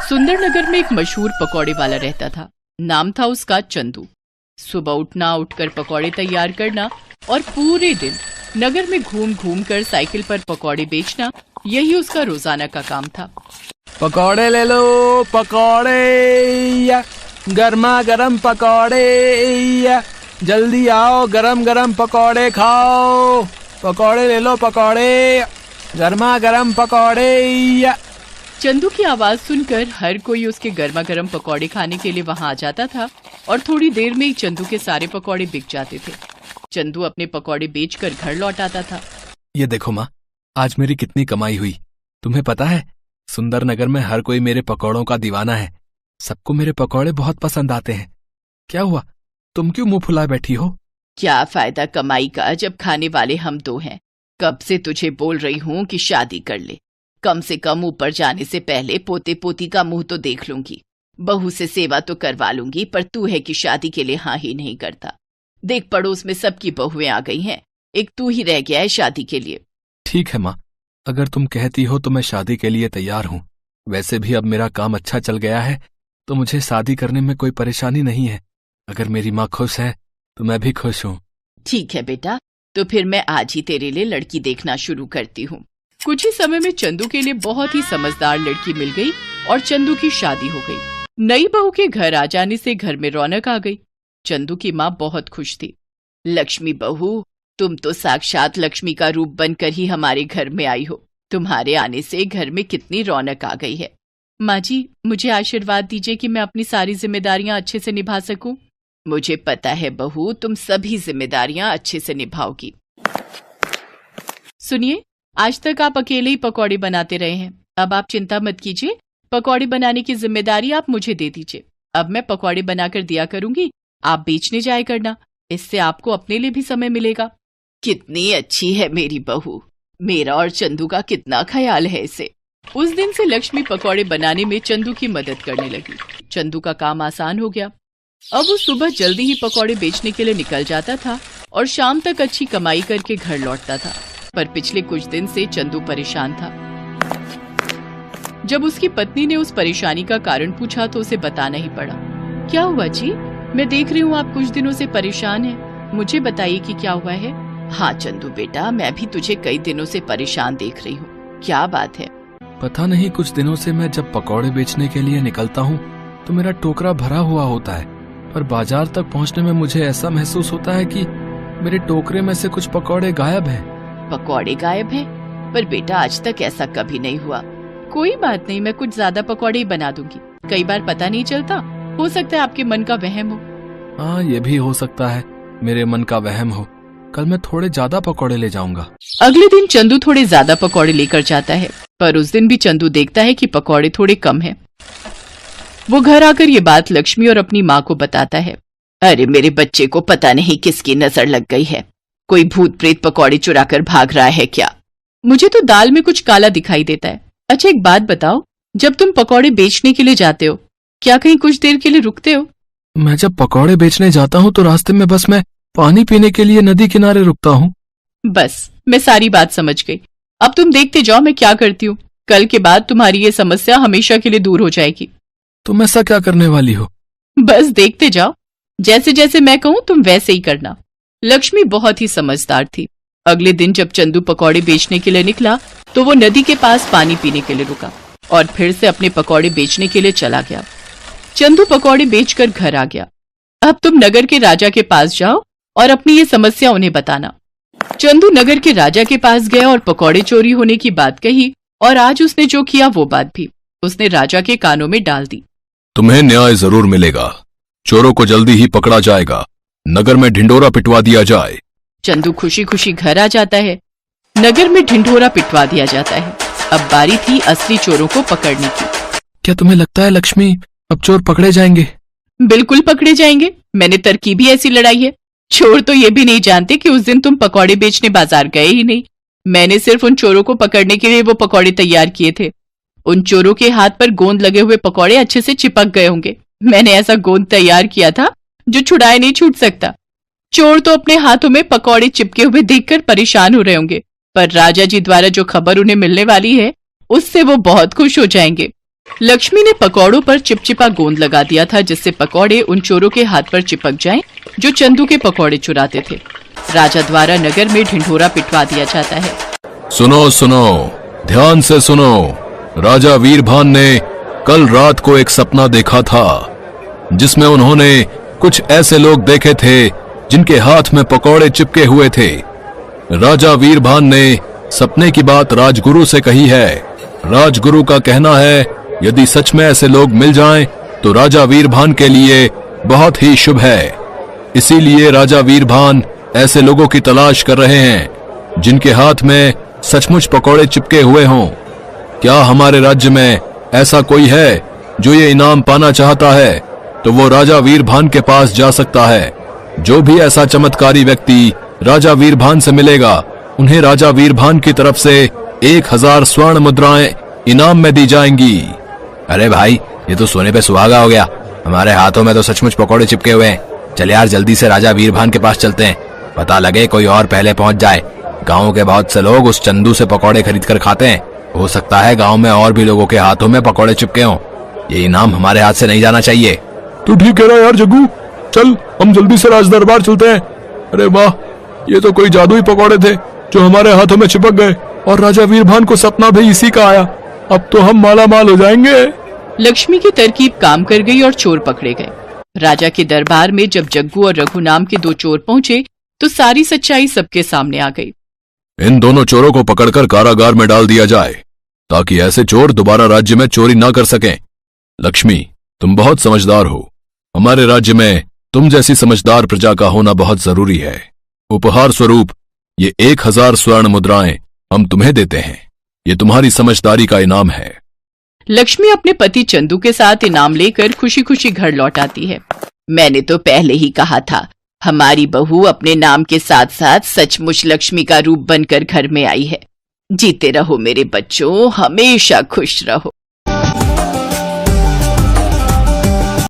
सुंदरनगर में एक मशहूर पकौड़े वाला रहता था। नाम था उसका चंदू। सुबह उठकर पकौड़े तैयार करना और पूरे दिन नगर में घूम घूम कर साइकिल पर पकौड़े बेचना, यही उसका रोजाना का काम था। पकौड़े ले लो पकौड़े, गर्मा गर्म पकौड़े, जल्दी आओ गरम गरम पकौड़े खाओ। पकौड़े ले लो पकौड़े, गर्मा गर्म पकौड़े। चंदू की आवाज सुनकर हर कोई उसके गर्मा गर्म पकौड़े खाने के लिए वहां आ जाता था और थोड़ी देर में ही चंदू के सारे पकौड़े बिक जाते थे। चंदू अपने पकौड़े बेचकर घर लौट आता था। ये देखो माँ, आज मेरी कितनी कमाई हुई। तुम्हें पता है, सुंदरनगर में हर कोई मेरे पकौड़ों का दीवाना है। सबको मेरे पकौड़े बहुत पसंद आते हैं। क्या हुआ, तुम क्यों मुंह फुलाए बैठी हो? क्या फायदा कमाई का जब खाने वाले हम दो हैं। कब से तुझे बोल रही हूँ कि शादी कर ले। कम से कम ऊपर जाने से पहले पोते पोती का मुंह तो देख लूंगी। बहू से सेवा तो करवा लूंगी, पर तू है कि शादी के लिए हाँ ही नहीं करता। देख, पड़ोस में सबकी बहुएं आ गई हैं, एक तू ही रह गया है शादी के लिए। ठीक है माँ, अगर तुम कहती हो तो मैं शादी के लिए तैयार हूँ। वैसे भी अब मेरा काम अच्छा चल गया है, तो मुझे शादी करने में कोई परेशानी नहीं है। अगर मेरी माँ खुश है तो मैं भी खुश हूँ। ठीक है बेटा, तो फिर मैं आज ही तेरे लिए लड़की देखना शुरू करती हूँ। कुछ ही समय में चंदू के लिए बहुत ही समझदार लड़की मिल गई और चंदू की शादी हो गई। नई बहू के घर आ जाने से घर में रौनक आ गई। चंदू की माँ बहुत खुश थी। लक्ष्मी बहू, तुम तो साक्षात लक्ष्मी का रूप बनकर ही हमारे घर में आई हो। तुम्हारे आने से घर में कितनी रौनक आ गई है। माँ जी, मुझे आशीर्वाद दीजिए कि मैं अपनी सारी जिम्मेदारियां अच्छे से निभा सकूं। मुझे पता है बहू, तुम सभी जिम्मेदारियां अच्छे से निभाओगी। सुनिए, आज तक आप अकेले ही पकौड़े बनाते रहे हैं। अब आप चिंता मत कीजिए, पकौड़े बनाने की जिम्मेदारी आप मुझे दे दीजिए। अब मैं पकौड़े बनाकर दिया करूंगी, आप बेचने जाया करना। इससे आपको अपने लिए भी समय मिलेगा। कितनी अच्छी है मेरी बहू, मेरा और चंदू का कितना ख्याल है इसे। उस दिन से लक्ष्मी पकौड़े बनाने में चंदू की मदद करने लगी। चंदू का काम आसान हो गया। अब वो सुबह जल्दी ही पकौड़े बेचने के लिए निकल जाता था और शाम तक अच्छी कमाई करके घर लौटता था। पर पिछले कुछ दिन से चंदू परेशान था। जब उसकी पत्नी ने उस परेशानी का कारण पूछा तो उसे बताना ही पड़ा। क्या हुआ जी? मैं देख रही हूँ आप कुछ दिनों से परेशान हैं। मुझे बताइए कि क्या हुआ है। हाँ चंदू बेटा, मैं भी तुझे कई दिनों से परेशान देख रही हूँ। क्या बात है? पता नहीं, कुछ दिनों से मैं जब पकौड़े बेचने के लिए निकलता हूँ तो मेरा टोकरा भरा हुआ होता है, पर बाजार तक पहुँचने में मुझे ऐसा महसूस होता है कि मेरे टोकरे में से कुछ पकौड़े गायब हैं। पकौड़े गायब हैं? पर बेटा, आज तक ऐसा कभी नहीं हुआ। कोई बात नहीं, मैं कुछ ज्यादा पकौड़े ही बना दूंगी। कई बार पता नहीं चलता, हो सकता है आपके मन का वहम हो। हाँ, ये भी हो सकता है मेरे मन का वहम हो। कल मैं थोड़े ज्यादा पकौड़े ले जाऊंगा। अगले दिन चंदू थोड़े ज्यादा पकौड़े लेकर जाता है, पर उस दिन भी चंदू देखता है कि पकौड़े थोड़े कम हैं। वो घर आकर ये बात लक्ष्मी और अपनी माँ को बताता है। अरे मेरे बच्चे को पता नहीं किसकी नजर लग गई है। कोई भूत प्रेत पकौड़े चुरा कर भाग रहा है क्या? मुझे तो दाल में कुछ काला दिखाई देता है। अच्छा एक बात बताओ, जब तुम पकौड़े बेचने के लिए जाते हो, क्या कहीं कुछ देर के लिए रुकते हो? मैं जब पकौड़े बेचने जाता हूँ तो रास्ते में बस मैं पानी पीने के लिए नदी किनारे रुकता हूँ। बस, मैं सारी बात समझ गई। अब तुम देखते जाओ मैं क्या करती हूँ। कल के बाद तुम्हारी ये समस्या हमेशा के लिए दूर हो जाएगी। तुम ऐसा क्या करने वाली हो? बस देखते जाओ, जैसे जैसे मैं कहूँ तुम वैसे ही करना। लक्ष्मी बहुत ही समझदार थी। अगले दिन जब चंदू पकौड़े बेचने के लिए निकला तो वो नदी के पास पानी पीने के लिए रुका और फिर से अपने पकौड़े बेचने के लिए चला गया। चंदू पकौड़े बेचकर घर आ गया। अब तुम नगर के राजा के पास जाओ और अपनी ये समस्या उन्हें बताना। चंदू नगर के राजा के पास गया और पकौड़े चोरी होने की बात कही, और आज उसने जो किया वो बात भी उसने राजा के कानों में डाल दी। तुम्हें न्याय जरूर मिलेगा। चोरों को जल्दी ही पकड़ा जाएगा। नगर में ढिंढोरा पिटवा दिया जाए। चंदू खुशी खुशी घर आ जाता है। नगर में ढिंढोरा पिटवा दिया जाता है। अब बारी थी असली चोरों को पकड़ने की। क्या तुम्हें लगता है लक्ष्मी, अब चोर पकड़े जाएंगे? बिल्कुल पकड़े जाएंगे। मैंने तरकीब ही ऐसी लड़ाई है। चोर तो ये भी नहीं जानते कि उस दिन तुम पकौड़े बेचने बाजार गए ही नहीं। मैंने सिर्फ उन चोरों को पकड़ने के लिए वो पकौड़े तैयार किए थे। उन चोरों के हाथ पर गोंद लगे हुए पकौड़े अच्छे से चिपक गए होंगे। मैंने ऐसा गोंद तैयार किया था जो छुड़ाए नहीं छूट सकता। चोर तो अपने हाथों में पकौड़े चिपके हुए देखकर परेशान हो रहे होंगे, पर राजा जी द्वारा जो खबर उन्हें मिलने वाली है उससे वो बहुत खुश हो जाएंगे। लक्ष्मी ने पकौड़ों पर चिपचिपा गोंद लगा दिया था, जिससे पकौड़े उन चोरों के हाथ पर चिपक जाएं जो चंदू के पकौड़े चुराते थे। राजा द्वारा नगर में ढिंढोरा पिटवा दिया जाता है। सुनो सुनो, ध्यान से सुनो। राजा वीरभान ने कल रात को एक सपना देखा था, जिसमें उन्होंने कुछ ऐसे लोग देखे थे जिनके हाथ में पकौड़े चिपके हुए थे। राजा वीरभान ने सपने की बात राजगुरु से कही है। राजगुरु का कहना है, यदि सच में ऐसे लोग मिल जाएं, तो राजा वीरभान के लिए बहुत ही शुभ है। इसीलिए राजा वीरभान ऐसे लोगों की तलाश कर रहे हैं जिनके हाथ में सचमुच पकौड़े चिपके हुए हों। क्या हमारे राज्य में ऐसा कोई है जो ये इनाम पाना चाहता है, तो वो राजा वीरभान के पास जा सकता है। जो भी ऐसा चमत्कारी व्यक्ति राजा वीरभान से मिलेगा, उन्हें राजा वीरभान की तरफ से 1000 स्वर्ण मुद्राएं इनाम में दी जाएंगी। अरे भाई, ये तो सोने पे सुहागा हो गया। हमारे हाथों में तो सचमुच पकौड़े चिपके हुए हैं। चल यार, जल्दी से राजा वीरभान के पास चलते हैं। पता लगे कोई और पहले पहुंच जाए। गांव के बहुत से लोग उस चंदू से पकौड़े खरीद कर खाते हैं। हो सकता है गांव में और भी लोगों के हाथों में पकौड़े चिपके हों। ये इनाम हमारे हाथ से नहीं जाना चाहिए। तू ठीक कह रहा है यार जग्गू, चल हम जल्दी से राज दरबार चलते हैं। अरे वाह, ये तो कोई जादुई पकौड़े थे जो हमारे हाथों में चिपक गए, और राजा वीरभान को सपना भी इसी का आया। अब तो हम माला माल हो जाएंगे। लक्ष्मी की तरकीब काम कर गई और चोर पकड़े गए। राजा के दरबार में जब जग्गू और रघु नाम के 2 चोर पहुंचे, तो सारी सच्चाई सबके सामने आ गई। इन दोनों चोरों को पकड़कर कारागार में डाल दिया जाए, ताकि ऐसे चोर दोबारा राज्य में चोरी ना कर सकें। लक्ष्मी, तुम बहुत समझदार हो। हमारे राज्य में तुम जैसी समझदार प्रजा का होना बहुत जरूरी है। उपहार स्वरूप ये 1000 स्वर्ण मुद्राएं हम तुम्हें देते हैं। ये तुम्हारी समझदारी का इनाम है। लक्ष्मी अपने पति चंदू के साथ इनाम लेकर खुशी खुशी घर लौट आती है। मैंने तो पहले ही कहा था, हमारी बहू अपने नाम के साथ साथ सचमुच लक्ष्मी का रूप बनकर घर में आई है। जीते रहो मेरे बच्चों, हमेशा खुश रहो।